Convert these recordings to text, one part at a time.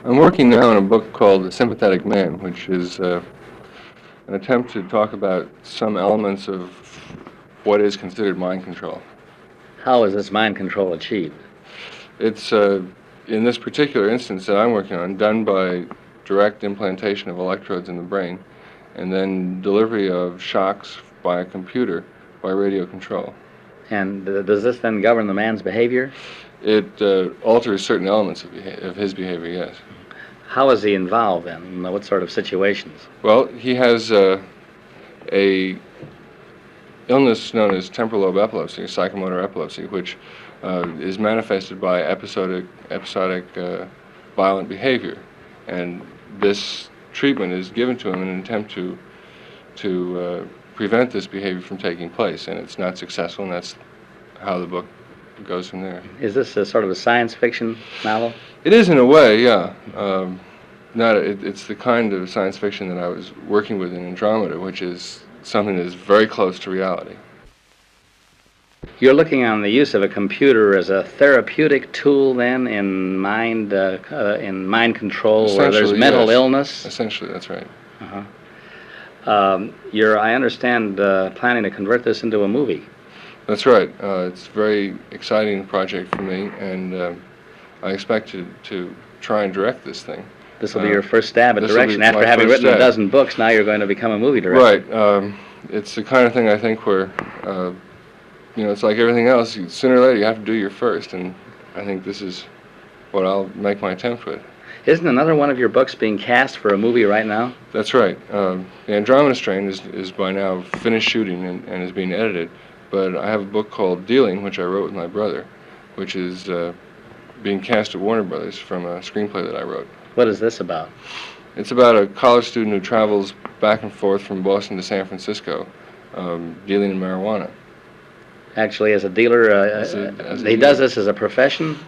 I'm working now on a book called The Sympathetic Man, which is an attempt to talk about some elements of what is considered mind control. How is this mind control achieved? It's, in this particular instance that I'm working on, done by direct implantation of electrodes in the brain and then delivery of shocks by a computer by radio control. And does this then govern the man's behavior? It alters certain elements of his behavior, yes. How is he involved then? What sort of situations? Well, he has a illness known as temporal lobe epilepsy, psychomotor epilepsy, which is manifested by episodic violent behavior, and this treatment is given to him in an attempt to prevent this behavior from taking place, and it's not successful, and that's how the book goes from there. Is this a sort of a science fiction novel? It is in a way, yeah. It's the kind of science fiction that I was working with in Andromeda, which is something that is very close to reality. You're looking on the use of a computer as a therapeutic tool, then, in mind control, where there's mental illness. Essentially, that's right. You're, I understand, planning to convert this into a movie. That's right. It's a very exciting project for me, and I expect to try and direct this thing. This will be your first stab at direction. After having written a dozen books, now you're going to become a movie director. Right. It's the kind of thing I think where, it's like everything else. Sooner or later, you have to do your first, and I think this is what I'll make my attempt with. Isn't another one of your books being cast for a movie right now? That's right. The Andromeda Strain is by now finished shooting and is being edited, but I have a book called Dealing, which I wrote with my brother, which is being cast at Warner Brothers from a screenplay that I wrote. What is this about? It's about a college student who travels back and forth from Boston to San Francisco, dealing in marijuana. Actually, as a dealer, he does this as a profession?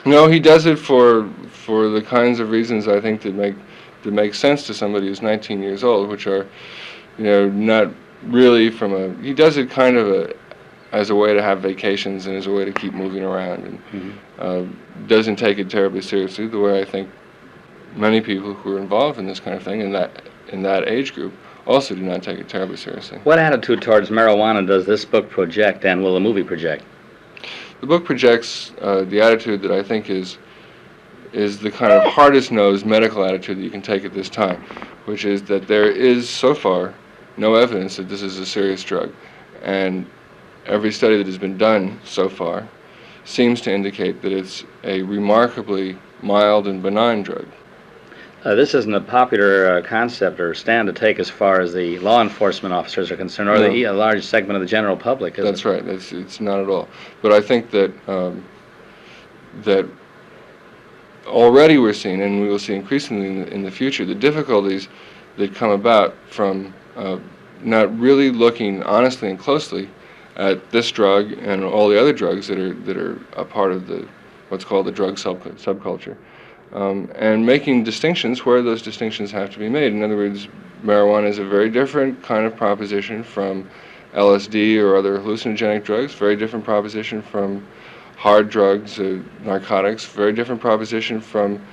No, he does it for the kinds of reasons I think that make sense to somebody who's 19 years old, which are, not really he does it kind of as a way to have vacations and as a way to keep moving around, and doesn't take it terribly seriously, the way I think many people who are involved in this kind of thing in that age group also do not take it terribly seriously. What attitude towards marijuana does this book project, and will the movie project? The book projects the attitude that I think is the kind of hardest-nosed medical attitude that you can take at this time, which is that there is, so far, no evidence that this is a serious drug. And every study that has been done so far seems to indicate that it's a remarkably mild and benign drug. This isn't a popular concept or stand to take as far as the law enforcement officers are concerned, or a large segment of the general public, is it? That's right. It's not at all. But I think that that already we're seeing, and we will see increasingly in the future, the difficulties that come about from not really looking honestly and closely at this drug and all the other drugs that are a part of what's called the drug subculture. And making distinctions where those distinctions have to be made. In other words, marijuana is a very different kind of proposition from LSD or other hallucinogenic drugs, very different proposition from hard drugs, narcotics, very different proposition from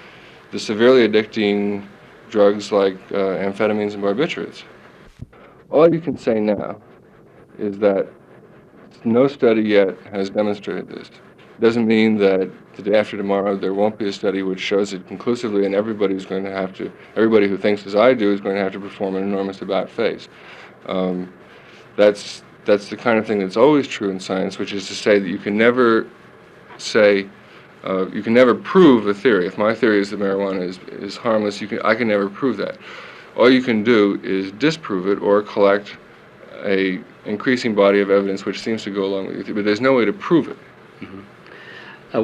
the severely addicting drugs like amphetamines and barbiturates. All you can say now is that no study yet has demonstrated this. Doesn't mean that the day after tomorrow there won't be a study which shows it conclusively, and everybody who thinks as I do is going to have to perform an enormous about-face. That's the kind of thing that's always true in science, which is to say that you can never prove a theory. If my theory is that marijuana is harmless, I can never prove that. All you can do is disprove it or collect a increasing body of evidence which seems to go along with it, but there's no way to prove it. Mm-hmm.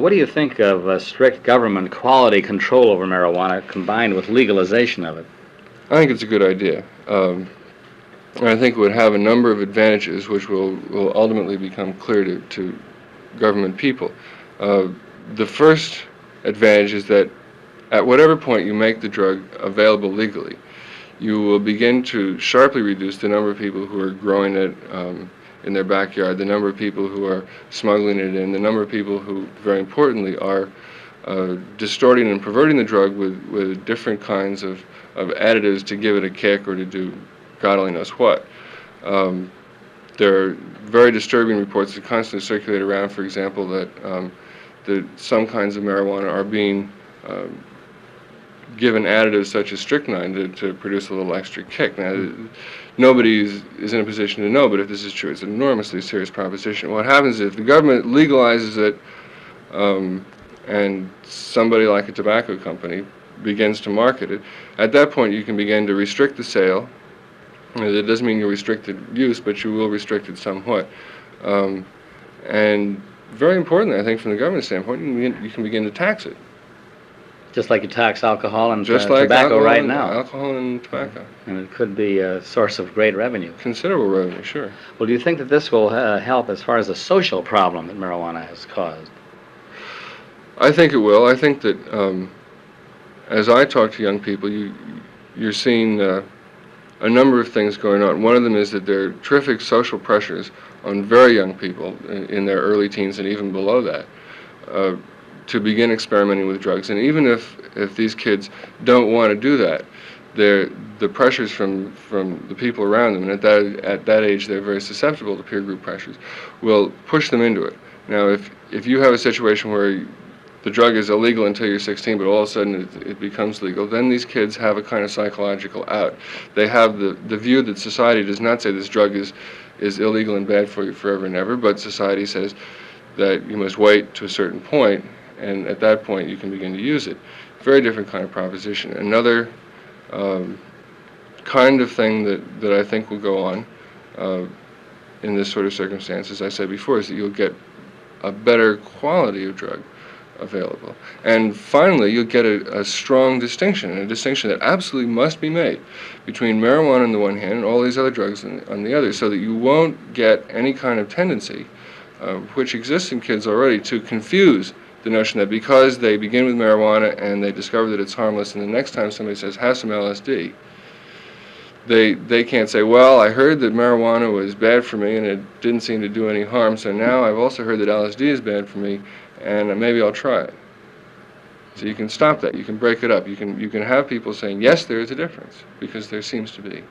What do you think of strict government quality control over marijuana combined with legalization of it? I think it's a good idea. And I think it would have a number of advantages which will ultimately become clear to government people. The first advantage is that at whatever point you make the drug available legally, you will begin to sharply reduce the number of people who are growing it in their backyard, the number of people who are smuggling it in, the number of people who, very importantly, are distorting and perverting the drug with different kinds of additives to give it a kick or to do God only knows what. There are very disturbing reports that constantly circulate around, for example, that some kinds of marijuana are being given additives such as strychnine to produce a little extra kick. Now, nobody is in a position to know, but if this is true, it's an enormously serious proposition. What happens is if the government legalizes it and somebody like a tobacco company begins to market it, at that point you can begin to restrict the sale. It doesn't mean you restricted use, but you will restrict it somewhat. And very importantly, I think from the government standpoint, you can begin to tax it. Just like you tax alcohol and Just like tobacco right now. Alcohol and tobacco. And it could be a source of great revenue. Considerable revenue, sure. Well, do you think that this will help as far as the social problem that marijuana has caused? I think it will. I think that as I talk to young people, you're seeing a number of things going on. One of them is that there are terrific social pressures on very young people in their early teens and even below that to begin experimenting with drugs. And even if these kids don't want to do that, the pressures from the people around them, and at that age they're very susceptible to peer group pressures, will push them into it. Now, if you have a situation where the drug is illegal until you're 16, but all of a sudden it becomes legal, then these kids have a kind of psychological out. They have the view that society does not say this drug is illegal and bad for you forever and ever, but society says that you must wait to a certain point, and at that point you can begin to use it. Very different kind of proposition. Another kind of thing that I think will go on in this sort of circumstance, as I said before, is that you'll get a better quality of drug available. And finally, you'll get a strong distinction, and a distinction that absolutely must be made between marijuana on the one hand and all these other drugs on the other, so that you won't get any kind of tendency, which exists in kids already, to confuse the notion that because they begin with marijuana and they discover that it's harmless, and the next time somebody says, have some LSD, they can't say, well, I heard that marijuana was bad for me and it didn't seem to do any harm, so now I've also heard that LSD is bad for me, and maybe I'll try it. So you can stop that. You can break it up. You can have people saying, yes, there is a difference, because there seems to be.